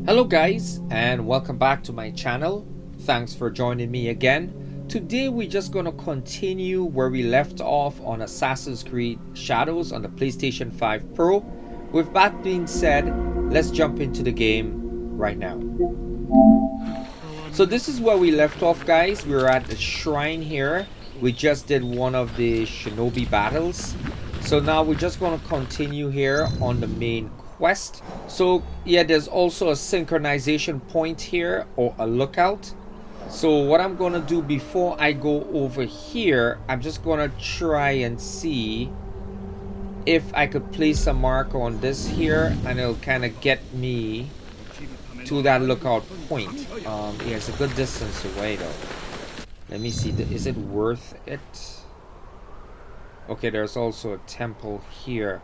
Hello guys, and welcome back to my channel. Thanks for joining me again. Today we're just going to continue where we left off on Assassin's Creed Shadows on the PlayStation 5 Pro. With that being said, let's jump into the game right now. So this is where we left off, guys. We're at the shrine here. We just did one of the shinobi battles. So now we're just going to continue here on the main quest. So yeah, there's also a synchronization point here, or a lookout. So what I'm going to do before I go over here, I'm just going to try and see if I could place a marker on this here, and it'll kind of get me to that lookout point. Yeah, it's a good distance away though. Let me see, is it worth it? Okay, there's also a temple here.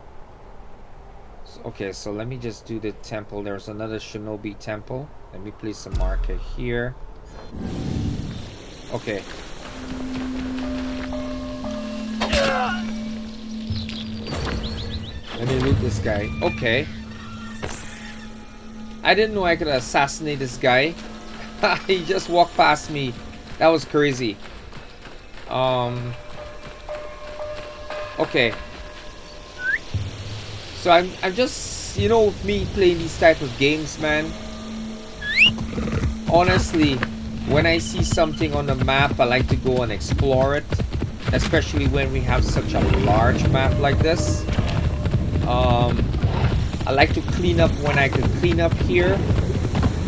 Okay, so let me just do the temple. There's another shinobi temple. Let me place a marker here. Okay. Let me loot this guy. Okay. I didn't know I could assassinate this guy. He just walked past me. That was crazy. Okay. So I'm just, you know, with me playing these type of games, man, honestly, when I see something on the map, I like to go and explore it, especially when we have such a large map like this. I like to clean up when I can clean up here.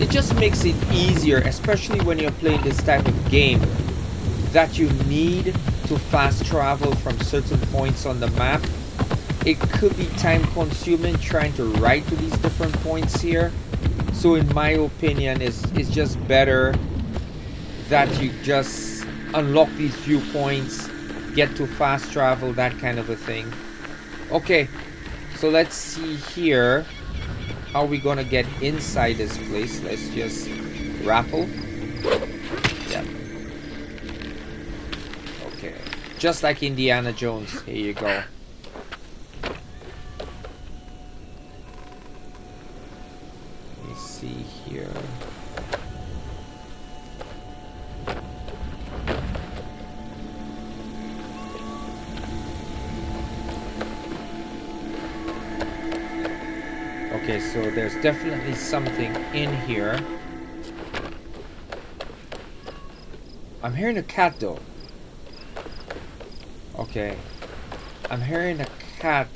It just makes it easier, especially when you're playing this type of game, that you need to fast travel from certain points on the map. It could be time consuming trying to ride to these different points here. So in my opinion, it's just better that you just unlock these viewpoints, get to fast travel, that kind of a thing. Okay, so let's see here. How are we gonna get inside this place? Let's just rappel. Yeah. Okay. Just like Indiana Jones. Here you go. Let me see here. Okay, so there's definitely something in here. I'm hearing a cat though. Okay. I'm hearing a cat.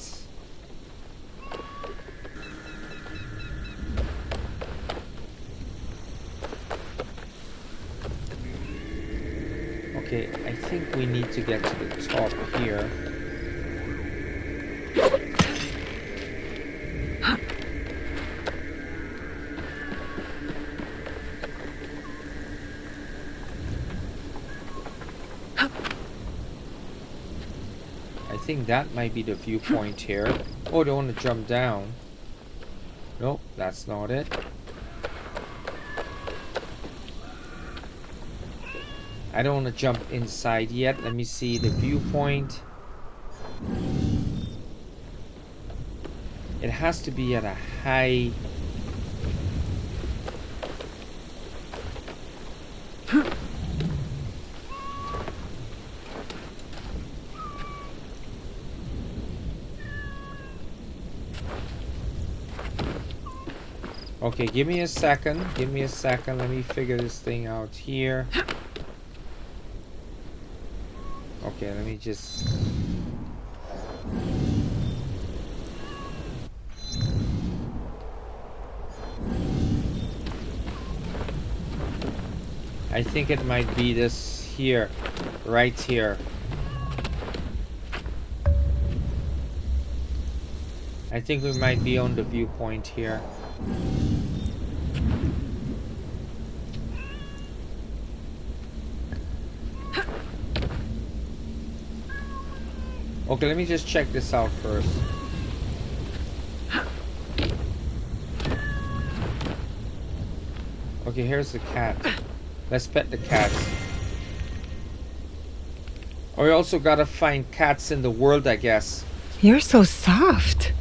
Okay, I think we need to get to the top here. I think that might be the viewpoint here. Oh, they want to jump down. Nope, that's not it. I don't want to jump inside yet. Let me see the viewpoint. It has to be at a high... Okay, give me a second. Give me a second. Let me figure this thing out here. Okay, let me just... I think it might be this here. Right here. I think we might be on the viewpoint here. Okay, let me just check this out first. Okay, here's the cat. Let's pet the cat. Oh, we also gotta find cats in the world, I guess. You're so soft.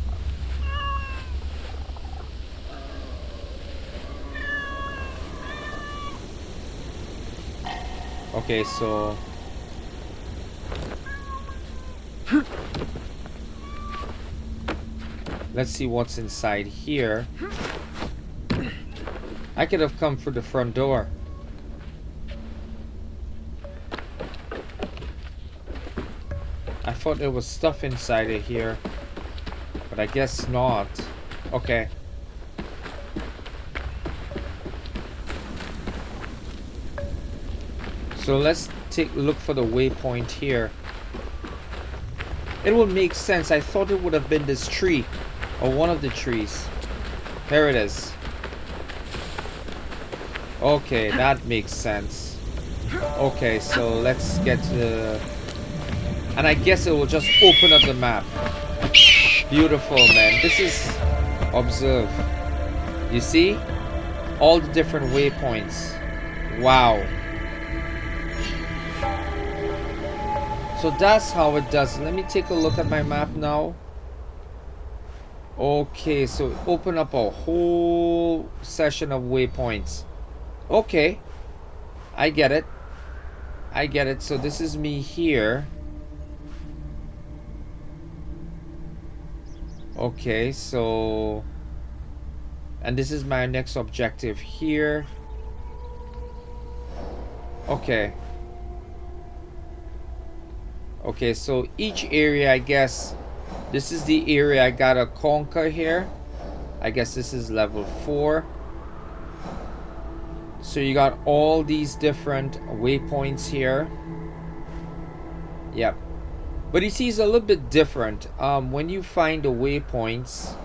Okay, so let's see what's inside here. I could have come through the front door. I thought there was stuff inside of here, but I guess not. Okay. So let's look for the waypoint here. It would make sense. I thought it would have been this tree, or one of the trees. Here it is. Okay, that makes sense. Okay, so let's get to the... And I guess it will just open up the map. Beautiful, man. This is... Observe. You see? All the different waypoints. Wow. So that's how it does. Let me take a look at my map now. Okay, so open up a whole session of waypoints. Okay. I get it. I get it. So this is me here. Okay, so... And this is my next objective here. Okay. Okay, so each area, I guess, this is the area I gotta conquer here. I guess this is level 4. So you got all these different waypoints here. Yep. But you see, it's a little bit different. When you find the waypoints,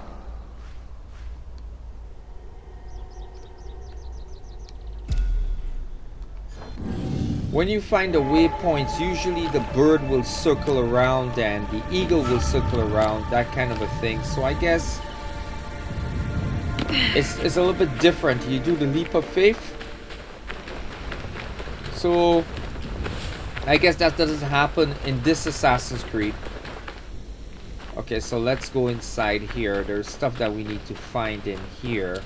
usually the bird will circle around and the eagle will circle around, that kind of a thing. So I guess it's a little bit different. You do the leap of faith. So I guess that doesn't happen in this Assassin's Creed. Okay, so let's go inside here. There's stuff that we need to find in here.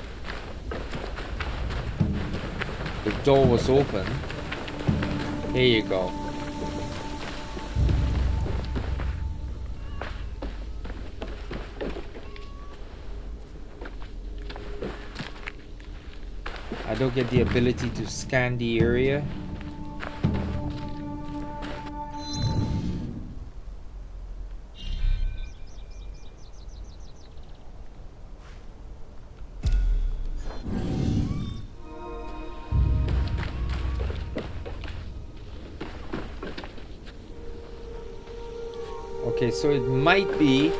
The door was open. Here you go. I don't get the ability to scan the area. Okay, so it might be...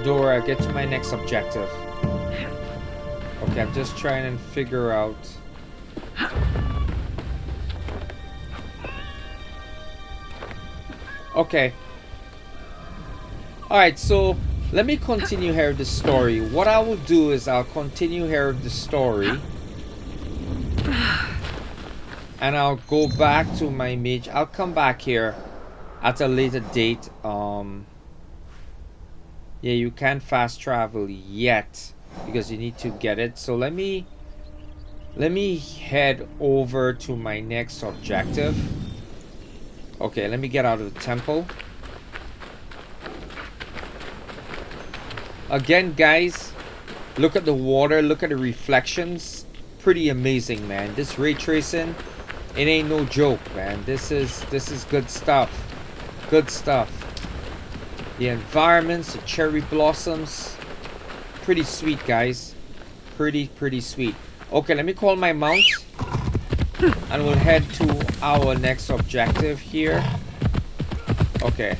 Dora, get to my next objective. Okay, I'm just trying and figure out... Okay. Alright, so let me continue here the story. What I will do is I'll continue here the story. And I'll go back to my mage. I'll come back here at a later date. Yeah, you can't fast travel yet because you need to get it. So let me head over to my next objective. Okay, let me get out of the temple. Again, guys, look at the water, look at the reflections. Pretty amazing, man. This ray tracing, it ain't no joke, man. This is good stuff. Good stuff. The environments, the cherry blossoms, pretty sweet, guys. Pretty sweet. Okay, let me call my mount and we'll head to our next objective here. Okay.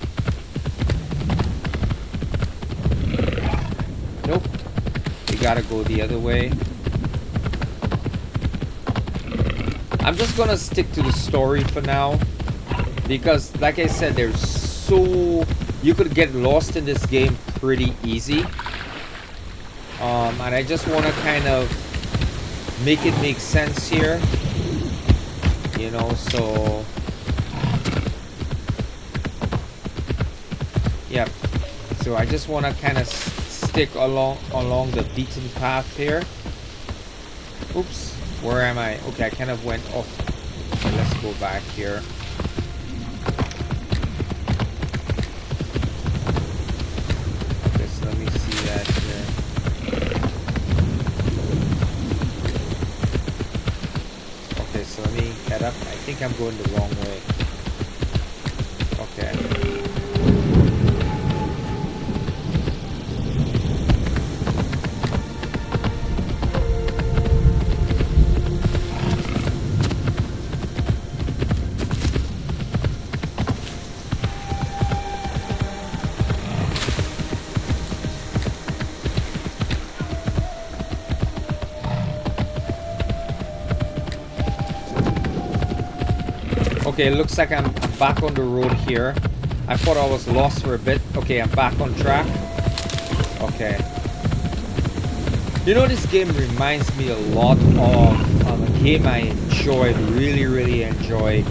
Nope. We gotta go the other way. I'm just gonna stick to the story for now because, like I said, there's so... You could get lost in this game pretty easy. And I just want to kind of make it make sense here. You know, so... Yep. So I just want to kind of stick along the beaten path here. Oops, where am I? Okay, I kind of went off. Okay, let's go back here. Okay, so let me see that here. Okay, so let me head up. I think I'm going the wrong way. Okay. Okay, it looks like I'm back on the road here. I thought I was lost for a bit. Okay, I'm back on track. Okay. You know, this game reminds me a lot of a game I enjoyed, really enjoyed,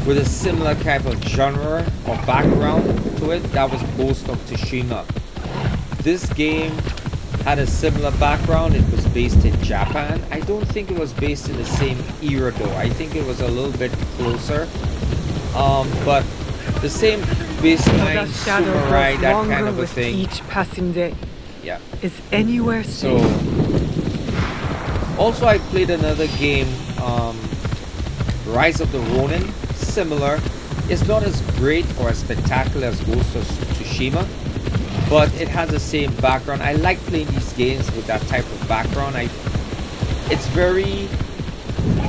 with a similar type of genre or background to it. That was Ghost of Tsushima. This game had a similar background. It was based in Japan. I don't think it was based in the same era though. I think it was a little bit closer. But the same baseline, samurai, that kind of a thing. Each passing day. Yeah. Is anywhere so safe? Also I played another game, Rise of the Ronin. Similar. It's not as great or as spectacular as Ghost of Tsushima, but it has the same background. I like playing these games with that type of background. It's very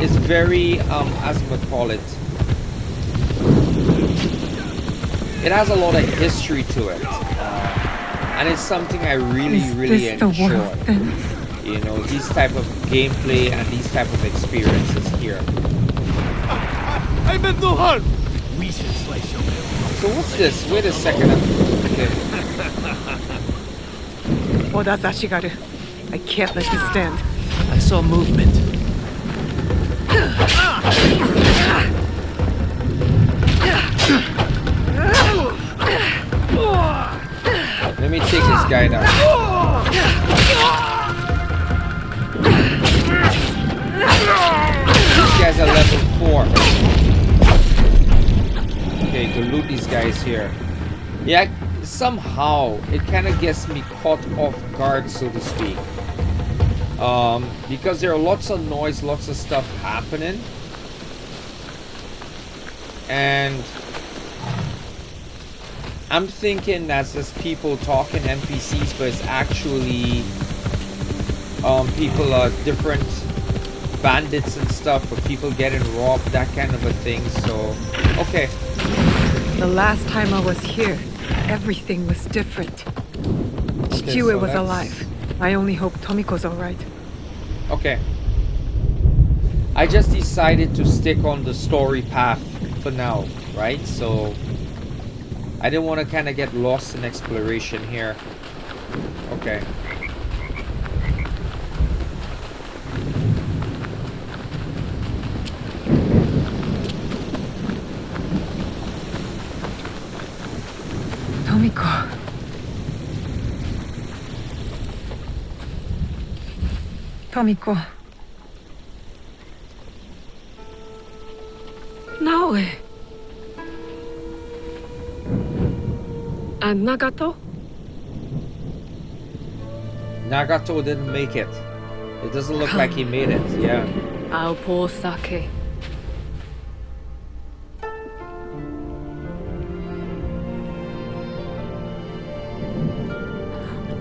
as we call it. It has a lot of history to it, and it's something I really enjoy. You know, these type of gameplay and these type of experiences here. I meant no harm. We should slice your mail. So what's this? Wait a second. Okay. Oh, that's Ashigaru. I can't let you stand. I saw movement. Let me take this guy down. These guys are level 4. Okay, go loot these guys here. Yeah, somehow it kind of gets me caught off guard, so to speak. Because there are lots of noise, lots of stuff happening. And I'm thinking that's just people talking, NPCs, but it's actually people are different bandits and stuff, or people getting robbed, that kind of a thing. So, okay. The last time I was here, everything was different. Okay, Chiue so was alive. I only hope Tomiko's alright. Okay. I just decided to stick on the story path for now, right? So I didn't want to kind of get lost in exploration here. Okay. Tomiko. Tomiko. Naoe. And Nagato? Nagato didn't make it. It doesn't look like he made it, yeah. Our poor Sake.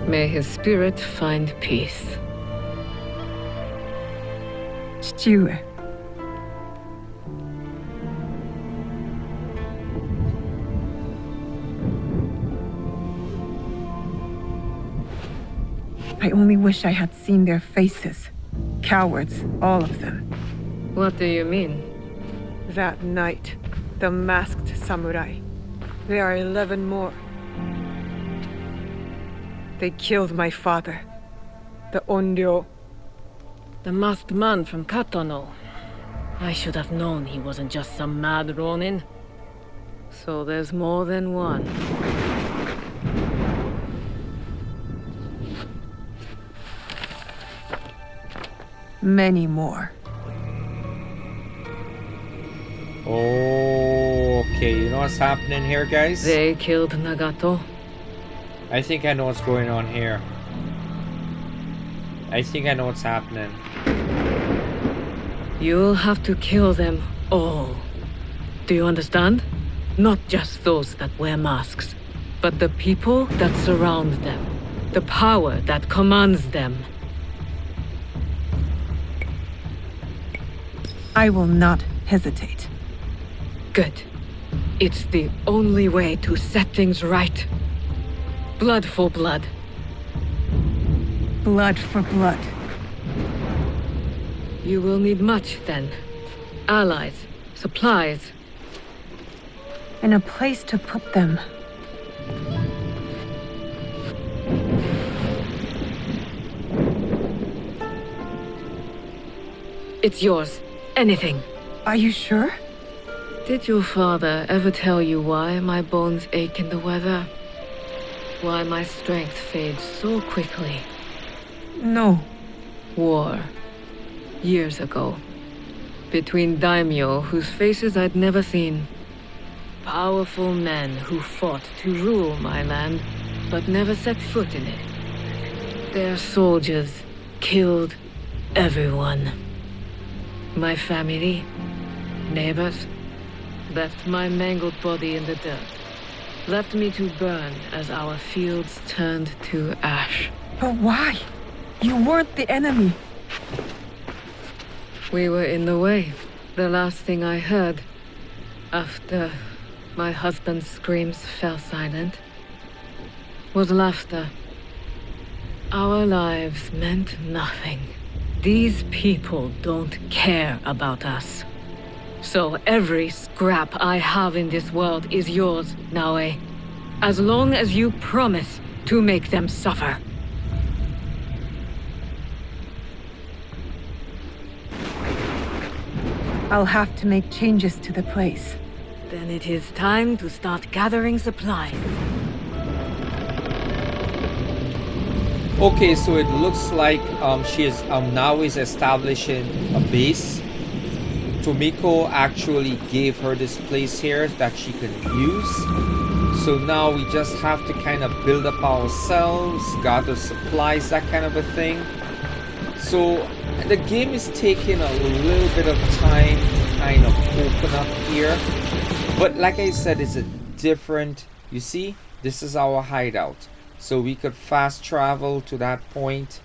May his spirit find peace. Chiue. I only wish I had seen their faces. Cowards, all of them. What do you mean? That night, the masked samurai. There are 11 more. They killed my father, the Onryo. The masked man from Katono. I should have known he wasn't just some mad Ronin. So there's more than one. Many more. Okay, you know what's happening here, guys? They killed Nagato. I think I know what's going on here. I think I know what's happening. You'll have to kill them all. Do you understand? Not just those that wear masks, but the people that surround them. The power that commands them. I will not hesitate. Good. It's the only way to set things right. Blood for blood. Blood for blood. You will need much then. Allies, supplies. And a place to put them. It's yours. Anything. Are you sure? Did your father ever tell you why my bones ache in the weather? Why my strength fades so quickly? No. War. Years ago. Between daimyo whose faces I'd never seen. Powerful men who fought to rule my land, but never set foot in it. Their soldiers killed everyone. My family, neighbors, left my mangled body in the dirt. Left me to burn as our fields turned to ash. But why? You weren't the enemy. We were in the way. The last thing I heard, after my husband's screams fell silent, was laughter. Our lives meant nothing. These people don't care about us. So every scrap I have in this world is yours, Naue. As long as you promise to make them suffer. I'll have to make changes to the place. Then it is time to start gathering supplies. Okay, so it looks like she is now is establishing a base. Tomiko actually gave her this place here that she can use. So now we just have to kind of build up ourselves, gather supplies, that kind of a thing. So the game is taking a little bit of time to kind of open up here. But like I said, it's a different, you see, this is our hideout. So we could fast travel to that point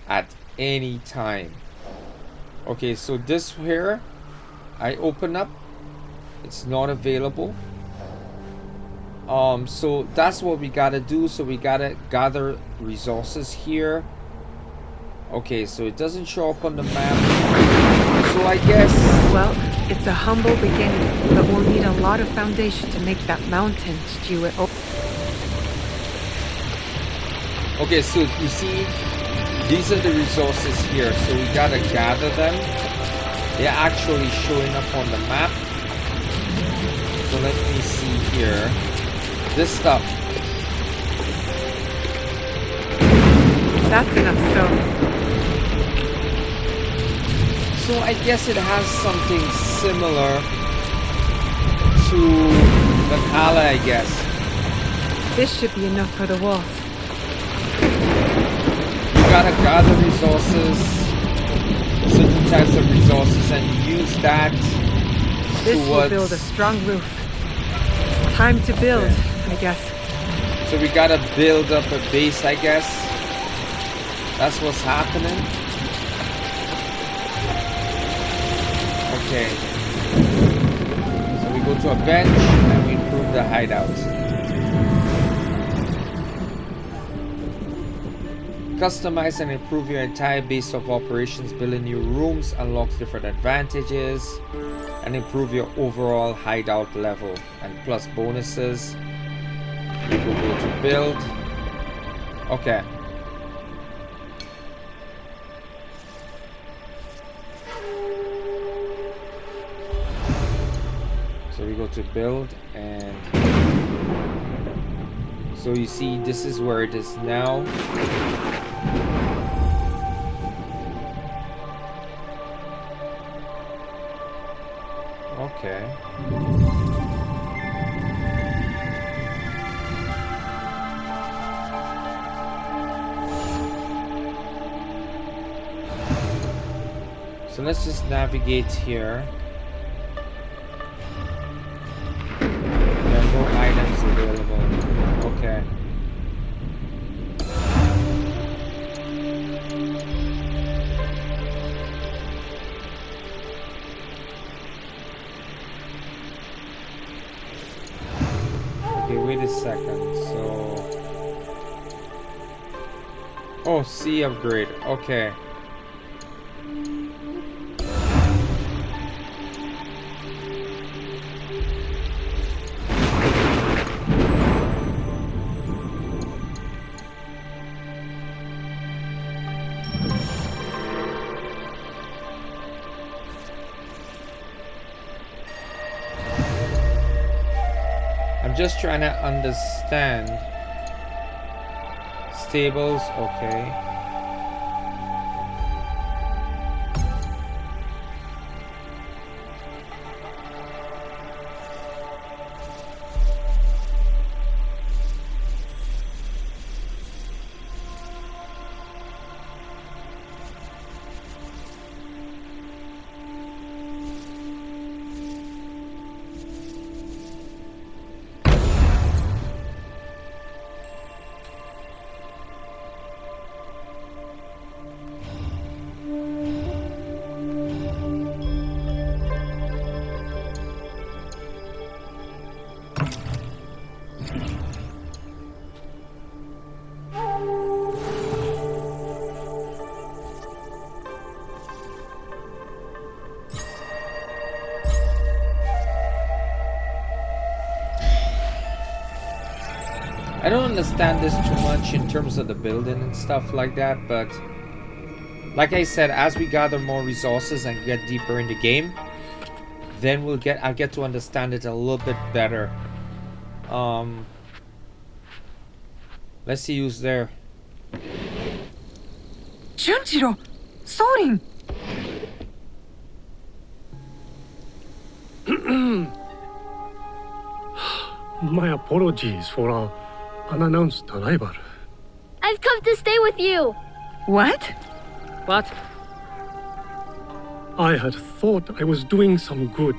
at any time. Okay, so this here, I open up, it's not available. So that's what we gotta do. So we gotta gather resources here. Okay, so it doesn't show up on the map. So I guess, Well, it's a humble beginning, but we'll need a lot of foundation to make that mountain, Stuart. okay, so you see, these are the resources here. So we gotta gather them. They're actually showing up on the map. So let me see here. This stuff. That's enough stone. So I guess it has something similar to Valhalla, I guess. This should be enough for the walls. You gotta gather resources, certain types of resources, and use that This will towards... build a strong roof. Time to build, I guess. So we gotta build up a base, I guess. That's what's happening. Okay. So we go to a bench and we improve the hideout. Customize and improve your entire base of operations. Building new rooms unlocks different advantages and improve your overall hideout level and plus bonuses. We will go to build. Okay. So we go to build, and so you see this is where it is now. Okay. So let's just navigate here. There are no items available. Okay. Okay, wait a second. So... Oh, C upgrade. Okay. Just trying to understand. Stables, okay. I don't understand this too much in terms of the building and stuff like that, but like I said, as we gather more resources and get deeper in the game, then I'll get to understand it a little bit better. Let's see who's there. Junjiro! Sorin! My apologies for our unannounced arrival. I've come to stay with you. What? What? I had thought I was doing some good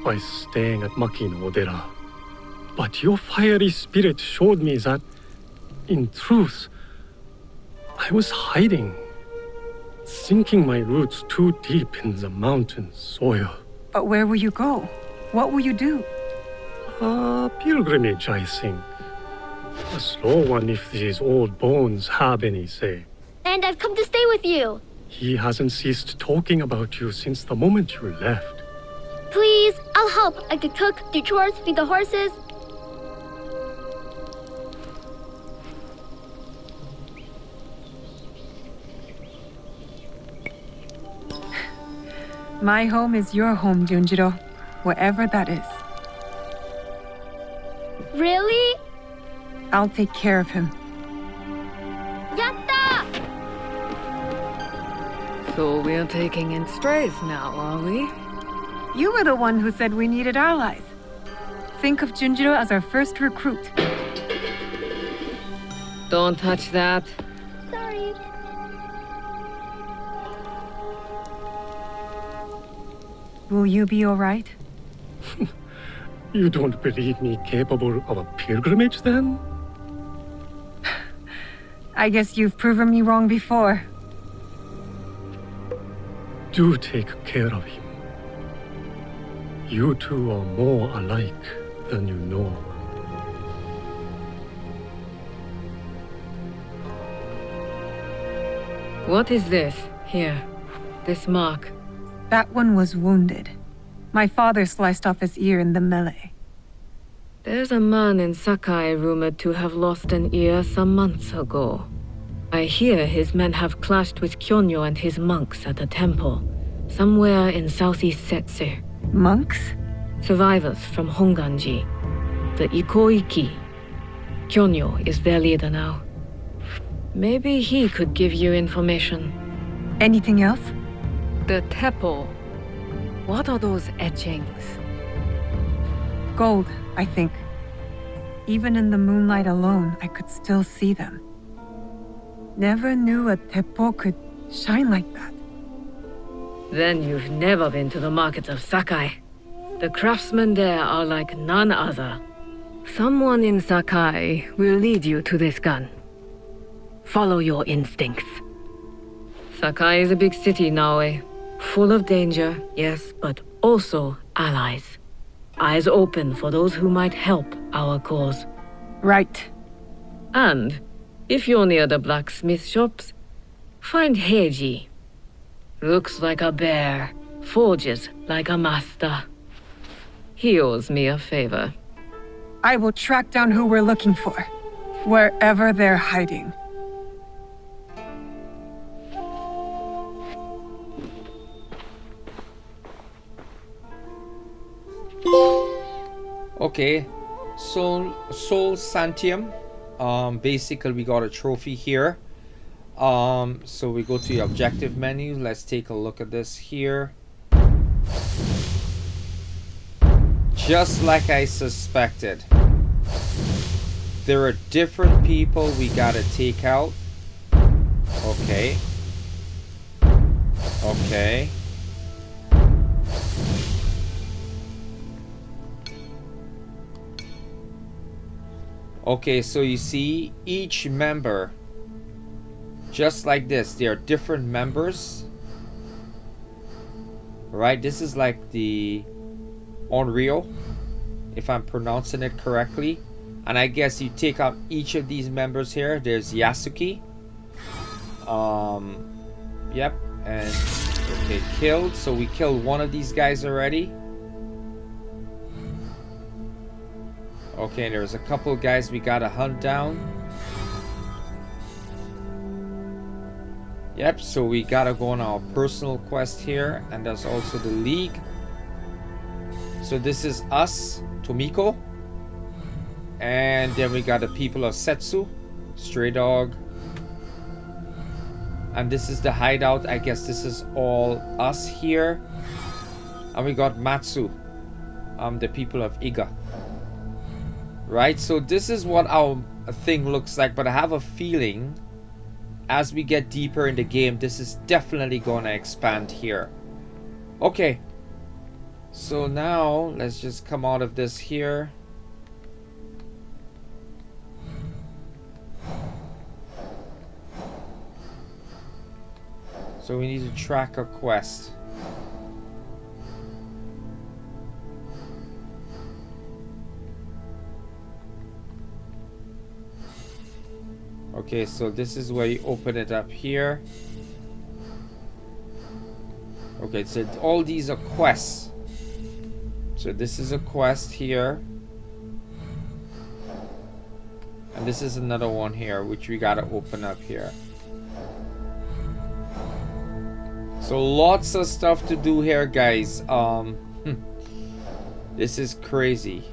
by staying at Makino Odera. But your fiery spirit showed me that, in truth, I was hiding, sinking my roots too deep in the mountain soil. But where will you go? What will you do? A pilgrimage, I think. A slow one if these old bones have any say. And I've come to stay with you. He hasn't ceased talking about you since the moment you left. Please, I'll help. I could cook, do chores, feed the horses. My home is your home, Junjiro. Wherever that is. Really? I'll take care of him. Yatta! So we're taking in strays now, are we? You were the one who said we needed allies. Think of Junjiro as our first recruit. Don't touch that. Sorry. Will you be alright? You don't believe me capable of a pilgrimage, then? I guess you've proven me wrong before. Do take care of him. You two are more alike than you know. What is this? Here. This mark. That one was wounded. My father sliced off his ear in the melee. There's a man in Sakai rumored to have lost an ear some months ago. I hear his men have clashed with Kyonyo and his monks at a temple, somewhere in southeast Setsu. Monks? Survivors from Honganji, the Ikoiki. Kyonyo is their leader now. Maybe he could give you information. Anything else? The temple. What are those etchings? Gold, I think. Even in the moonlight alone, I could still see them. Never knew a teppo could shine like that. Then you've never been to the markets of Sakai. The craftsmen there are like none other. Someone in Sakai will lead you to this gun. Follow your instincts. Sakai is a big city, Naoe. Full of danger, yes, but also allies. Eyes open for those who might help our cause. Right. And, if you're near the blacksmith shops, find Heiji. Looks like a bear, forges like a master. He owes me a favor. I will track down who we're looking for, wherever they're hiding. Okay, Soul Santium. Basically we got a trophy here. So we go to the objective menu. Let's take a look at this here. Just like I suspected, there are different people we gotta take out. Okay. Okay. Okay, so you see each member, just like this, they are different members. Right, this is like the Unreal, if I'm pronouncing it correctly. And I guess you take out each of these members here. There's Yasuki. Yep, and okay, killed. So we killed one of these guys already. Okay, there's a couple guys we gotta hunt down. Yep, so we gotta go on our personal quest here, and there's also the League. So this is us, Tomiko. And then we got the people of Setsu, Stray Dog. And this is the hideout. I guess this is all us here. And we got Matsu, the people of Iga. Right, so this is what our thing looks like, but I have a feeling as we get deeper in the game, this is definitely going to expand here. Okay, so now let's just come out of this here. So we need to track a quest. Okay, so this is where you open it up here. Okay, so all these are quests. So this is a quest here. And this is another one here, which we gotta open up here. So lots of stuff to do here, guys. This is crazy.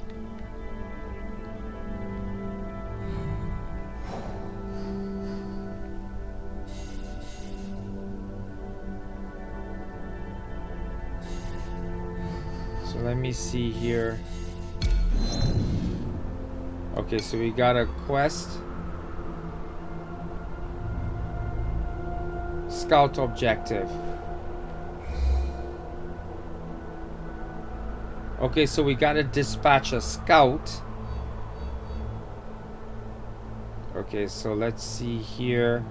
Let me see here. Okay, so we got a quest. Scout objective. Okay, so we gotta dispatch a scout. Okay, so let's see here.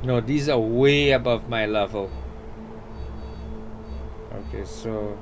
No, these are way above my level. Okay, so